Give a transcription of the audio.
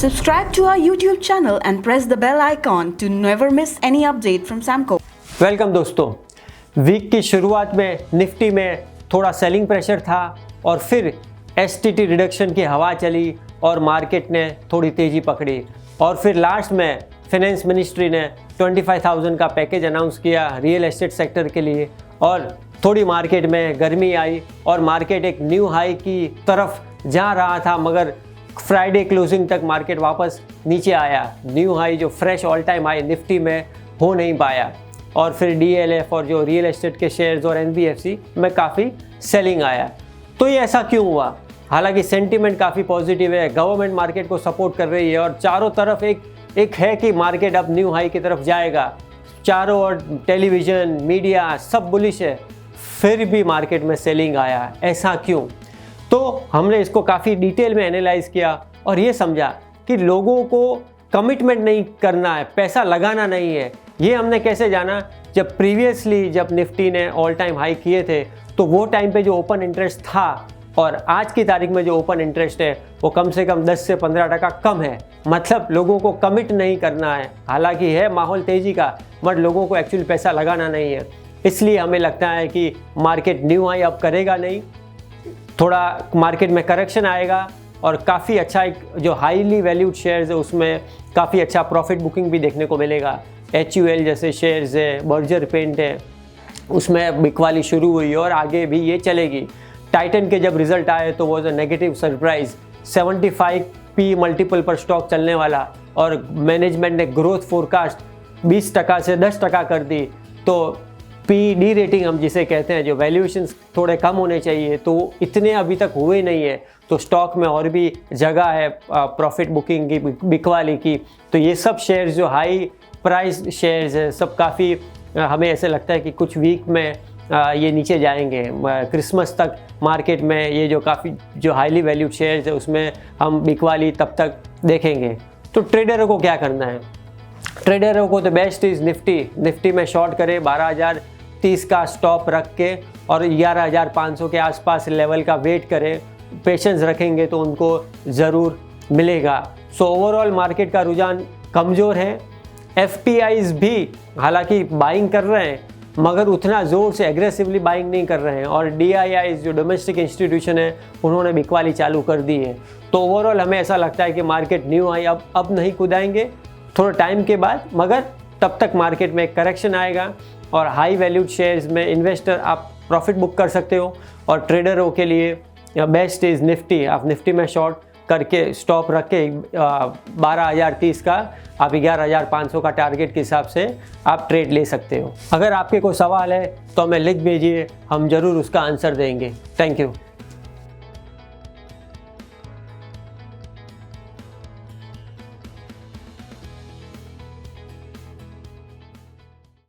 Subscribe to our YouTube channel and press the bell icon to never miss any update from Samco. Welcome दोस्तों। Week की शुरुआत में Nifty में थोड़ा selling pressure था और फिर एसटीटी रिडक्शन की हवा चली और मार्केट ने थोड़ी तेज़ी पकड़ी और फिर लास्ट में फाइनेंस मिनिस्ट्री ने 25,000 का पैकेज अनाउंस किया रियल एस्टेट सेक्टर के लिए और थोड़ी मार्केट में गर्मी आई और मार्केट एक न्यू हाई की तरफ जा रहा था, मगर फ्राइडे क्लोजिंग तक मार्केट वापस नीचे आया। न्यू हाई जो fresh all time high Nifty में हो नहीं पाया और फिर डीएलएफ और जो रियल एस्टेट के शेयर्स और एनबीएफसी में काफ़ी सेलिंग आया। तो ये ऐसा क्यों हुआ? हालांकि सेंटीमेंट काफ़ी पॉजिटिव है, गवर्नमेंट मार्केट को सपोर्ट कर रही है और चारों तरफ एक है कि मार्केट अब न्यू हाई की तरफ जाएगा। चारों ओर टेलीविज़न मीडिया सब बुलिश है, फिर भी मार्केट में सेलिंग आया। ऐसा क्यों? तो हमने इसको काफ़ी डिटेल में एनालाइज किया और ये समझा कि लोगों को कमिटमेंट नहीं करना है, पैसा लगाना नहीं है। ये हमने कैसे जाना? जब प्रीवियसली जब निफ्टी ने ऑल टाइम हाई किए थे तो वो टाइम पे जो ओपन इंटरेस्ट था और आज की तारीख में जो ओपन इंटरेस्ट है वो कम से कम 10 से 15% कम है। मतलब लोगों को कमिट नहीं करना है। हालांकि है माहौल तेज़ी का, बट लोगों को एक्चुअली पैसा लगाना नहीं है। इसलिए हमें लगता है कि मार्केट न्यू हाई अब करेगा नहीं, थोड़ा मार्केट में करेक्शन आएगा और काफ़ी अच्छा एक जो हाईली वैल्यूड शेयर्स है उसमें काफ़ी अच्छा प्रॉफिट बुकिंग भी देखने को मिलेगा। HUL जैसे शेयर्स है, बर्जर पेंट है, उसमें बिकवाली शुरू हुई और आगे भी ये चलेगी। टाइटन के जब रिजल्ट आए तो वो नेगेटिव सरप्राइज, 75P मल्टीपल पर स्टॉक चलने वाला और मैनेजमेंट ने ग्रोथ फोरकास्ट 20% से 10% कर दी। तो PD रेटिंग हम जिसे कहते हैं, जो वैल्यूएशंस थोड़े कम होने चाहिए, तो इतने अभी तक हुए नहीं है। तो स्टॉक में और भी जगह है प्रॉफिट बुकिंग की, बिकवाली की। तो ये सब शेयर्स जो हाई प्राइस शेयर्स है सब काफ़ी हमें ऐसे लगता है कि कुछ वीक में ये नीचे जाएंगे। क्रिसमस तक मार्केट में ये जो काफ़ी जो हाईली वैल्यूड शेयर्स है उसमें हम बिकवाली तब तक देखेंगे। तो ट्रेडरों को क्या करना है? ट्रेडरों को तो बेस्ट इज़ निफ्टी में शॉर्ट करे, 12,030 का स्टॉप रख के और 11,500 के आसपास लेवल का वेट करें। पेशेंस रखेंगे तो उनको ज़रूर मिलेगा। सो ओवरऑल मार्केट का रुझान कमज़ोर है। FPIs भी हालांकि बाइंग कर रहे हैं मगर उतना ज़ोर से एग्रेसिवली बाइंग नहीं कर रहे हैं और DIIs जो डोमेस्टिक इंस्टीट्यूशन है उन्होंने बिकवाली चालू कर दी है। तो ओवरऑल हमें ऐसा लगता है कि मार्केट न्यू हाई अब नहीं कूदाएंगे, थोड़ा टाइम के बाद, मगर तब तक मार्केट में एक करेक्शन आएगा और हाई वैल्यूड शेयर्स में इन्वेस्टर आप प्रॉफिट बुक कर सकते हो और ट्रेडरों के लिए बेस्ट इज़ निफ्टी। आप निफ्टी में शॉर्ट करके स्टॉप रख के 12,030 का आप 11,500 का टारगेट के हिसाब से आप ट्रेड ले सकते हो। अगर आपके कोई सवाल है तो हमें लिख भेजिए, हम ज़रूर उसका आंसर देंगे। Thank you.